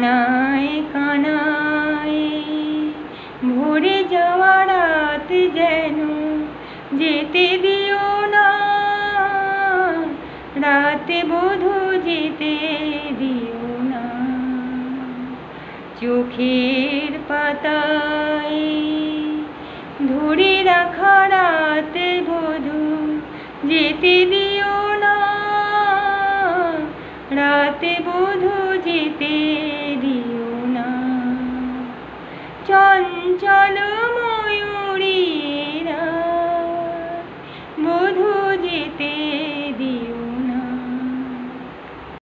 কানায় কানায় ভরে যাওয়া রাত যেন যেতে দিও না, রাতে বধূ যেতে দিও না। চোখের পাতায় ধরে রাখা রাত বধূ যেতে দিও না, রাতে বধূ যেতে দিও না। চঞ্চল ময়ূরীরা বধূ যেতে